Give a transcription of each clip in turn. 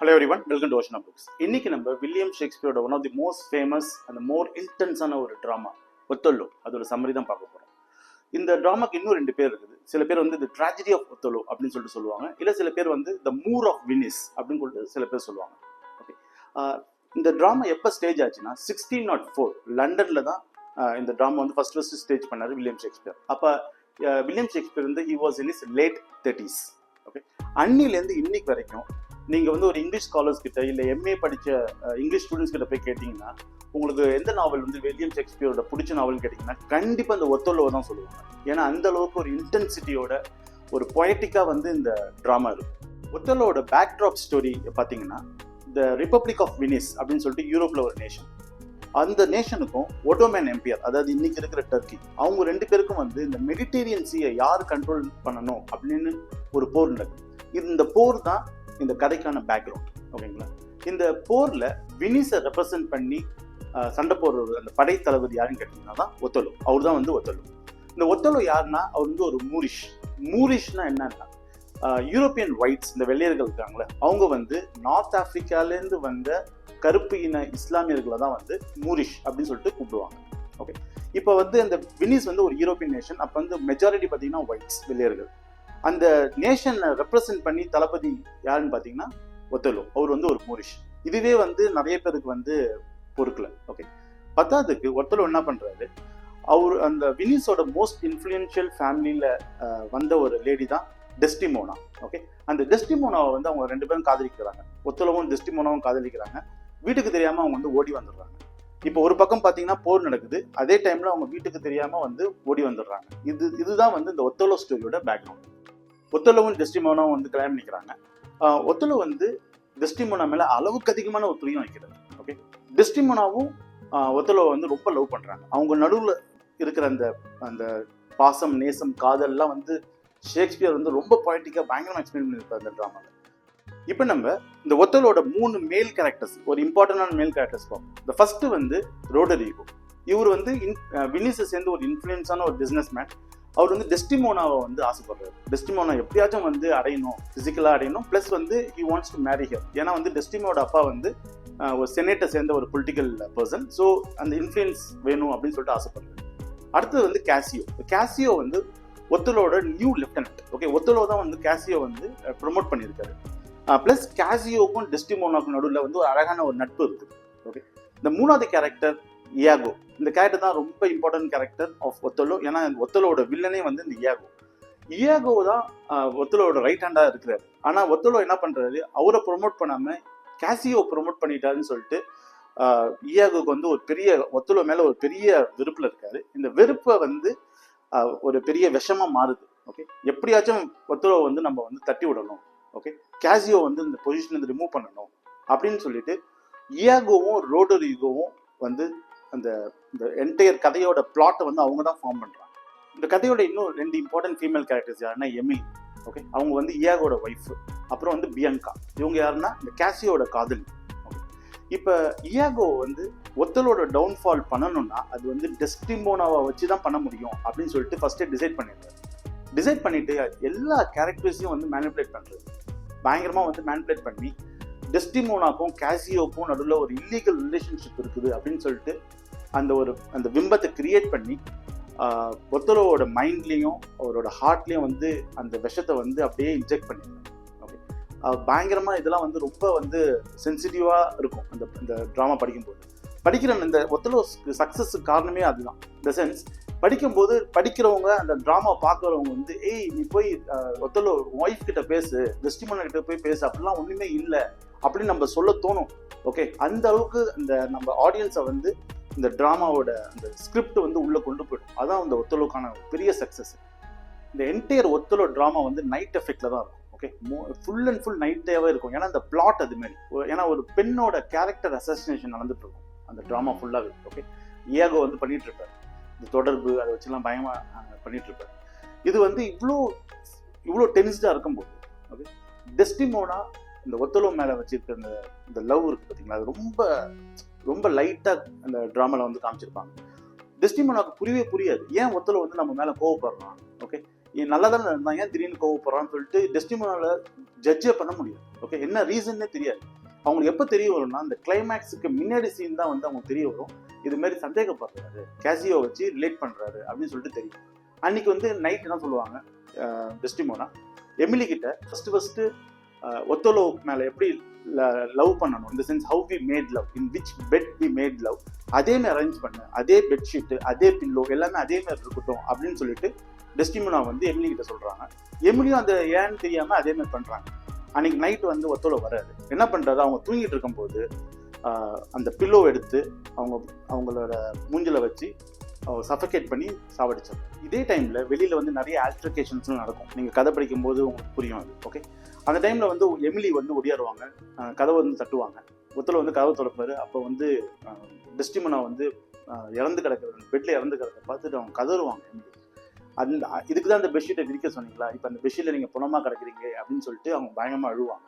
Hello everyone, welcome to Ocean of Books. இன்னைக்கு நம்ம William ஷேக்ஸ்பியரோட one of the most famous அந்த more இன்டென்ஸான ஒரு ட்ராமா ஒத்தோலோ, அதோட சம்மரி தான் பார்க்க போகிறோம். இந்த ட்ராமாக்கு இன்னும் ரெண்டு பேர் இருக்குது. சில பேர் வந்து தி ட்ராஜடி ஆஃப் ஒத்தோலோ அப்படின்னு சொல்லிட்டு சொல்லுவாங்க, இல்லை சில பேர் வந்து த மூர் ஆஃப் வெனிஸ் அப்படின்னு சொல்லிட்டு சில பேர் சொல்லுவாங்க. ஓகே, இந்த ட்ராமா எப்போ ஸ்டேஜ் ஆச்சுன்னா 1604 லண்டனில் தான் இந்த ட்ராமா வந்து ஃபர்ஸ்ட் ஸ்டேஜ் பண்ணார் வில்லியம் ஷேக்ஸ்பியர். அப்போ வில்லியம் ஷேக்ஸ்பியர் வந்து he was in his late 30s. Okay, அன்னிலேருந்து இன்னைக்கு வரைக்கும் நீங்கள் வந்து ஒரு இங்கிலீஷ் ஸ்காலர்ஸ் கிட்ட இல்லை எம்ஏ படித்த இங்கிலீஷ் ஸ்டூடெண்ட்ஸ் கிட்ட போய் கேட்டிங்கன்னா உங்களுக்கு எந்த நாவல் வந்து வில்லியம் ஷேக்ஸ்பியரோட பிடிச்ச நாவல்னு கேட்டிங்கன்னா கண்டிப்பாக இந்த ஒத்தோலோ தான் சொல்லுவாங்க. ஏன்னா அந்த அளவுக்கு ஒரு இன்டென்சிட்டியோட ஒரு பொயட்டிக்காக வந்து இந்த ட்ராமா இருக்கும். ஒத்தோலோட பேக்ட்ராப் ஸ்டோரி பார்த்தீங்கன்னா த ரிப்பப்ளிக் ஆஃப் வெனிஸ் அப்படின்னு சொல்லிட்டு யூரோப்பில் ஒரு நேஷன். அந்த நேஷனுக்கும் ஒட்டோமன் எம்பையர், அதாவது இன்னைக்கு இருக்கிற டர்க்கி, அவங்க ரெண்டு பேருக்கும் வந்து இந்த மெடிட்டேரியன் சீயை யார் கண்ட்ரோல் பண்ணணும் அப்படின்னு ஒரு போர் நடக்குது. இந்த போர் தான் இந்த கதைக்கான பேக்ரவுண்ட். ஓகேங்களா, இந்த போர்ல வெனிஸை ரெப்ரசென்ட் பண்ணி சண்டை போடுற அந்த படை தளபதி யாருன்னு கேட்டீங்கன்னா தான் ஒத்தோலோ. அவர் தான் வந்து ஒத்தோலோ. இந்த ஒத்தோலோ யாருன்னா அவர் வந்து ஒரு மூரிஷ்னா என்னன்னா யூரோப்பியன் ஒயிட்ஸ், இந்த வெள்ளையர்கள் இருக்காங்களே, அவங்க வந்து நார்த் ஆப்பிரிக்காலேருந்து வந்த கருப்பு இன இஸ்லாமியர்களை தான் வந்து மூரிஷ் அப்படின்னு சொல்லிட்டு கூப்பிடுவாங்க. ஓகே, இப்போ வந்து அந்த வெனிஸ் வந்து ஒரு யூரோப்பியன் நேஷன். அப்போ வந்து மெஜாரிட்டி பார்த்தீங்கன்னா ஒயிட்ஸ், வெள்ளையர்கள். அந்த நேஷனை ரெப்ரசென்ட் பண்ணி தளபதி யாருன்னு பார்த்தீங்கன்னா ஒத்தோலோ. அவர் வந்து ஒரு மூரிஷ். இதுவே வந்து நிறைய பேருக்கு வந்து பொறுக்கல. ஓகே, பத்தாவதுக்கு ஒத்தோலோ என்ன பண்ணுறாரு, அவர் அந்த வெனிஸோட மோஸ்ட் இன்ஃப்ளூயன்ஷியல் ஃபேமிலியில் வந்த ஒரு லேடி தான் டெஸ்டிமோனா. ஓகே, அந்த டெஸ்டிமோனாவை வந்து அவங்க ரெண்டு பேரும் காதலிக்கிறாங்க. ஒத்தோலோவும் டெஸ்டிமோனாவும் காதலிக்கிறாங்க. வீட்டுக்கு தெரியாமல் அவங்க வந்து ஓடி வந்துடுறாங்க. இப்போ ஒரு பக்கம் பார்த்தீங்கன்னா போர் நடக்குது, அதே டைமில் அவங்க வீட்டுக்கு தெரியாமல் வந்து ஓடி வந்துடுறாங்க. இதுதான் வந்து இந்த ஒத்தோலோ ஸ்டோரியோட பேக்ரவுண்ட். ஒத்தோலோவும் டெஸ்டிமோனாவும் வந்து கல்யாணம் பண்ணிக்கிறாங்க. ஒத்தோலோ வந்து டெஸ்டிமோனா மேலே அளவுக்கு அதிகமான ஒரு பிரியம் வைக்கிறாரு. ஓகே, டெஸ்டிமோனாவும் ஒத்தோலோவை வந்து ரொம்ப லவ் பண்ணுறாங்க. அவங்க நடுவில் இருக்கிற அந்த அந்த பாசம், நேசம், காதல்லாம் வந்து ஷேக்ஸ்பியர் வந்து ரொம்ப பொயட்டிக்காக பயங்கரமாக எக்ஸ்பிளைன் பண்ணியிருப்பார் இந்த ட்ராமாவில். இப்போ நம்ம இந்த ஒத்தோலோட 3 மேல் கேரக்டர்ஸ், ஒரு இம்பார்ட்டன்டான மேல் கேரக்டர்ஸ் பார்ப்போம். இந்த ஃபர்ஸ்ட் வந்து ரோடரிகோ. இவர் வந்து வெனிஸை சேர்ந்து ஒரு இன்ஃப்ளூயன்ஸான ஒரு பிஸ்னஸ் மேன். அவர் வந்து டெஸ்டிமோனாவை வந்து ஆசைப்படுறாரு. டெஸ்டிமோனா எப்படியாச்சும் வந்து அடையணும், ஃபிசிக்கலாக அடையணும், ப்ளஸ் வந்து he wants to marry her. ஏன்னா வந்து டெஸ்டிமோட அப்பா வந்து ஒரு செனேட்டை சேர்ந்த ஒரு பொலிட்டிக்கல் பர்சன். ஸோ அந்த இன்ஃப்ளூயன்ஸ் வேணும் அப்படின்னு சொல்லிட்டு ஆசைப்படுறாரு. அடுத்தது வந்து கேசியோ வந்து ஒத்தோலோட நியூ லெப்டினன்ட். ஓகே, ஒத்தோலோ தான் வந்து கேசியோ வந்து ப்ரொமோட் பண்ணியிருக்காரு. ப்ளஸ் கேசியோக்கும் டெஸ்டிமோனாக்கும் நடுவில் வந்து ஒரு அழகான ஒரு நட்பு இருக்குது. ஓகே, இந்த மூணாவது கேரக்டர் இயாகோ. இந்த கேரக்டர் தான் ரொம்ப இம்பார்ட்டன்ட் கேரக்டர் ஆஃப் ஒத்தோலோ. ஏன்னா ஒத்தோலோட வில்லனே வந்து இந்த இயாகோ தான் ஒத்தோலோட ரைட் ஹேண்டாக இருக்கிறாரு. ஆனால் ஒத்தோலோ என்ன பண்ணுறாரு, அவரை ப்ரொமோட் பண்ணாமல் கேசியோ ப்ரொமோட் பண்ணிட்டாருன்னு சொல்லிட்டு இயாகோக்கு வந்து ஒரு பெரிய ஒத்தோலோ மேலே ஒரு பெரிய வெறுப்பில் இருக்காரு. இந்த வெறுப்பை வந்து ஒரு பெரிய விஷமா மாறுது. ஓகே, எப்படியாச்சும் ஒத்தோலோ வந்து நம்ம வந்து தட்டி விடணும். ஓகே, கேசியோ வந்து இந்த பொசிஷன் வந்து ரிமூவ் பண்ணணும் அப்படின்னு சொல்லிட்டு இயாகோவும் ரோடரிகோவும் வந்து அந்த என்டையர் கதையோட பிளாட்டை வந்து அவங்க தான் ஃபார்ம் பண்ணுறாங்க. இந்த கதையோட இன்னும் 2 இம்பார்ட்டன்ட் ஃபீமேல் கேரக்டர்ஸ் யாருன்னா எமிலி. ஓகே, அவங்க வந்து இயாகோட ஒய்ஃப். அப்புறம் வந்து பியங்கா. இவங்க யாருன்னா இந்த கேசியோட காதலி. ஓகே, இப்போ இயாகோ வந்து ஒத்தலோட டவுன்ஃபால் பண்ணணும்னா அது வந்து டெஸ்டிமோனாவை வச்சு தான் பண்ண முடியும் அப்படின்னு சொல்லிட்டு ஃபர்ஸ்டே டிசைட் பண்ணிட்டு எல்லா கேரக்டர்ஸையும் வந்து மேனிபுலேட் பண்ணுறது. பயங்கரமாக வந்து மேனிபுலேட் பண்ணி டெஸ்டிமோனாக்கும் கேசியோக்கும் நடுவில் ஒரு இல்லீகல் ரிலேஷன்ஷிப் இருக்குது அப்படின்னு சொல்லிட்டு அந்த பிம்பத்தை கிரியேட் பண்ணி ஒத்தோலோவோட மைண்ட்லேயும் அவரோட ஹார்ட்லேயும் வந்து அந்த விஷத்தை வந்து அப்படியே இன்ஜெக்ட் பண்ணிடுறாங்க. ஓகே, பயங்கரமாக இதெல்லாம் வந்து ரொம்ப வந்து சென்சிட்டிவாக இருக்கும் அந்த ட்ராமா படிக்கிற இந்த ஒத்தோலோ சக்ஸஸுக்கு காரணமே அதுதான். இந்த சென்ஸ் படிக்கும்போது படிக்கிறவங்க அந்த ட்ராமா பார்க்குறவங்க வந்து நீ போய் ஒத்தோலோ ஒய்ஃப் கிட்ட பேசு, டெஸ்டிமோனா கிட்ட போய் பேசு, அப்படிலாம் ஒன்றுமே இல்லை அப்படின்னு நம்ம சொல்ல தோணும். ஓகே, அந்த அளவுக்கு இந்த நம்ம ஆடியன்ஸை வந்து இந்த ட்ராமாவோட அந்த ஸ்கிரிப்ட் வந்து உள்ளே கொண்டு போயிடும். அதான் இந்த ஒத்தோலோக்கான பெரிய சக்ஸஸ். இந்த என்டையர் ஒத்தோலோ ட்ராமா வந்து நைட் எஃபெக்டில் தான் இருக்கும். ஓகே, ஃபுல் அண்ட் ஃபுல் நைட்டாகவே இருக்கும். ஏன்னா அந்த பிளாட் அது மாதிரி, ஏன்னா ஒரு பெண்ணோட கேரக்டர் அசாசினேஷன் நடந்துட்டு இருக்கும் அந்த ட்ராமா ஃபுல்லாகவே. ஓகே, இயாகோ வந்து பண்ணிட்டு இருப்பார், இந்த தொடர்பு அதை வச்சுலாம் பயமாக பண்ணிட்டு இருப்பார். இது வந்து இவ்வளோ டென்ஸ்டாக இருக்கும்போது ஓகே, டெஸ்டிமோனா இந்த ஒத்தோலோ மேலே வச்சிருக்க இந்த லவ் இருக்குது பார்த்தீங்களா, அது ரொம்ப ரொம்ப லைட்டாக அந்த ட்ராமாவில் வந்து காமிச்சிருப்பாங்க. டெஸ்டிமோனாவுக்கு புரியாது ஏன் ஒத்தோலோ வந்து நம்ம மேலே கோவப்படுறான். ஓகே, நல்லா தானே இருந்தான், ஏன் திடீர்னு கோவப்படுறான்னு சொல்லிட்டு ஜட்ஜே பண்ண முடியாது. ஓகே, என்ன ரீசன்னே தெரியாது. அவங்களுக்கு எப்போ தெரிய வரும்னா அந்த கிளைமேக்ஸுக்கு முன்னாடி சீன் தான் வந்து அவங்களுக்கு தெரிய வரும். இது மாதிரி சந்தேகப்படுறாரு, கேசியோ வச்சு ரிலேட் பண்ணுறாரு அப்படின்னு சொல்லிட்டு தெரியும். அன்னைக்கு வந்து நைட் என்ன சொல்லுவாங்க டெஸ்டிமோனா, எமிலி கிட்ட ஃபர்ஸ்ட் ஒத்தோலோ மேலே எப்படி லவ் பண்ணணும், இந்த sense how we made love, in which bed we made love, அதே மாதிரி அரேஞ்ச் பண்ணு, அதே பெட்ஷீட்டு, அதே பில்லோ, எல்லாமே அதே மாதிரி இருக்கட்டும் அப்படின்னு சொல்லிட்டு டெஸ்டிமோனா வந்து எமிலி கிட்ட சொல்கிறாங்க. எமிலியும் அந்த ஏன்னு தெரியாமல் அதே மாதிரி பண்ணுறாங்க. அன்னைக்கு நைட் வந்து ஒத்தோலோ வராது. என்ன பண்ணுறாரு, அவங்க தூங்கிட்டு இருக்கும்போது அந்த பில்லோ எடுத்து அவங்களோட மூஞ்சில் வச்சு சஃபகேட் பண்ணி சாவடிச்சாங்க. இதே டைமில் வெளியில் வந்து நிறைய ஆல்ட்ரகேஷன்ஸ்லாம் நடக்கும். நீங்கள் கதை படிக்கும்போது உங்களுக்கு புரியும் அது. ஓகே, அந்த டைமில் வந்து எமிலி வந்து ஒடியாருவாங்க, கதவை வந்து தட்டுவாங்க. ஒத்தோலோ வந்து கதவை திறப்பாரு. அப்போ வந்து டெஸ்டிமோனா வந்து இறந்து கிடக்கிறது, பெட்டில் இறந்து கிடக்கிறத பார்த்துட்டு அவங்க கதறுவாங்க எமிலி. அந்த இதுக்கு தான் அந்த பெட்ஷீட்டை விரிக்க சொன்னீங்களா, இப்போ அந்த பெட்ஷீட்டில் நீங்கள் புணமாக கிடக்கிறீங்க அப்படின்னு சொல்லிட்டு அவங்க பயங்கரமாக அழுவாங்க.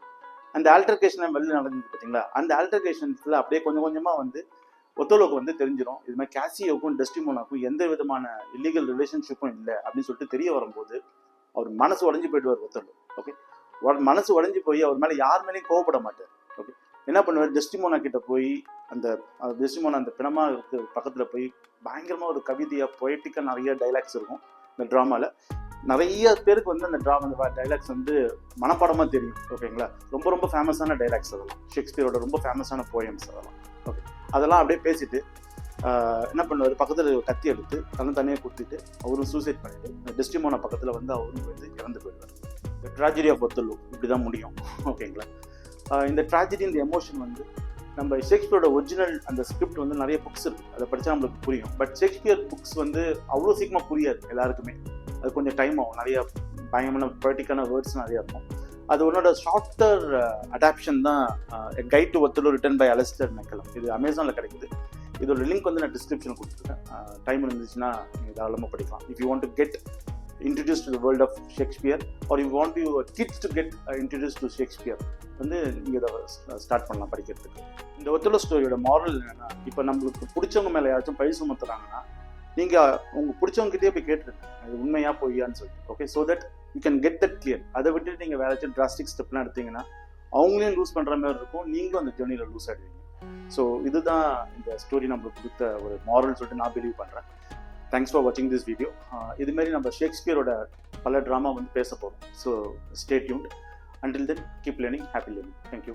அந்த ஆல்ட்ரகேஷன் வெளியில் நடந்தது பார்த்தீங்களா, அந்த ஆல்ட்ரகேஷன்ஸில் அப்படியே கொஞ்சம் கொஞ்சமாக வந்து ஒத்தோலோக்கு வந்து தெரிஞ்சிடும், இது மாதிரி கேசியோக்கும் டெஸ்டிமோனாக்கும் எந்த விதமான இல்லீகல் ரிலேஷன்ஷிப்பும் இல்லை அப்படின்னு சொல்லிட்டு தெரிய வரும்போது அவர் மனசு உடஞ்சி போயிடுவார் ஒத்தோலோ. ஓகே, மனசு உடஞ்சி போய் அவர் மேலே யார் மேலேயும் கோவப்பட மாட்டார். ஓகே, என்ன பண்ணுவார், டெஸ்டிமோனா கிட்ட போய் அந்த டெஸ்டிமோனா அந்த பிணமா இருக்கு பக்கத்தில் போய் பயங்கரமாக ஒரு கவிதையாக பொயட்டிக்காக நிறைய டைலாக்ஸ் இருக்கும் இந்த ட்ராமாவில். நிறைய பேருக்கு வந்து அந்த டைலாக்ஸ் வந்து மனப்பாடமாக தெரியும். ஓகேங்களா, ரொம்ப ரொம்ப ஃபேமஸான டைலாக்ஸ் அதெல்லாம், ஷேக்ஸ்பியரோட ரொம்ப ஃபேமஸான போயம்ஸ் அதெல்லாம். ஓகே, அதெல்லாம் அப்படியே பேசிட்டு என்ன பண்ணுவார், பக்கத்தில் கத்தி எடுத்து தனியாக கொடுத்துட்டு அவரும் சூசைட் பண்ணிட்டு டெஸ்டிமோனா பக்கத்தில் வந்து அவரும் வந்து இறந்து போயிடுவார். இந்த ட்ராஜடி ஆஃப் ஒத்தோலோ இப்படி தான் முடியும். ஓகேங்களா, இந்த ட்ராஜடி, இந்த எமோஷன் வந்து நம்ம ஷேக்ஸ்பியரோட ஒரிஜினல் அந்த ஸ்கிரிப்ட் வந்து நிறைய புக்ஸ் இருக்குது, அதை படித்தா நம்மளுக்கு புரியும். பட் ஷேக்ஸ்பியர் புக்ஸ் வந்து அவ்வளோ சீக்கிரமாக புரியாது எல்லாருக்குமே. அது கொஞ்சம் டைம் ஆகும், நிறைய பயங்கரமான பொய்டிக்கான வேர்ட்ஸ் நிறையா இருக்கும். அது உன்னோட ஷார்ட்டர் அடாப்ஷன் தான் guide to Othello written by Alastair McCallum. இது அமேசானில் கிடைக்குது. இதோட லிங்க் வந்து நான் டிஸ்கிரிப்ஷனில் கொடுத்துருக்கேன். டைம் இருந்துச்சுன்னா நீங்கள் தாராளமாக படிக்கலாம். If you want to get introduced to the world of Shakespeare or you want your kids to get introduced to Shakespeare வந்து நீங்கள் இதை ஸ்டார்ட் பண்ணலாம் படிக்கிறதுக்கு. இந்த ஒத்தோலோ ஸ்டோரியோட மாரல் என்னென்னா, இப்போ நம்மளுக்கு பிடிச்சவங்க மேலே யாராச்சும் பழி சுமத்துறாங்கன்னா நீங்கள் உங்கள் பிடிச்சவங்ககிட்டயே போய் கேட்டுருங்க அது உண்மையா பொய்யான்னு சொல்லிட்டு. Okay, so that you can get that clear. அதை விட்டுட்டு நீங்கள் வேறு ஏதாச்சும் டிராஸ்டிக் ஸ்டெப்லாம் எடுத்தீங்கன்னா அவங்களையும் லூஸ் பண்ணுற மாதிரி இருக்கும், நீங்களும் அந்த ஜேர்னியில் லூஸ் ஆகிடுவீங்க. ஸோ இதுதான் இந்த ஸ்டோரி நம்மளுக்கு கொடுத்த ஒரு மாரல் சொல்லிட்டு நான் பிலீவ் பண்ணுறேன். தேங்க்ஸ் ஃபார் வாட்சிங் திஸ் வீடியோ. இதுமாரி நம்ம ஷேக்ஸ்பியரோட பல ட்ராமா வந்து பேச போகிறோம். So stay tuned. Until then, keep learning, happy learning. Thank you.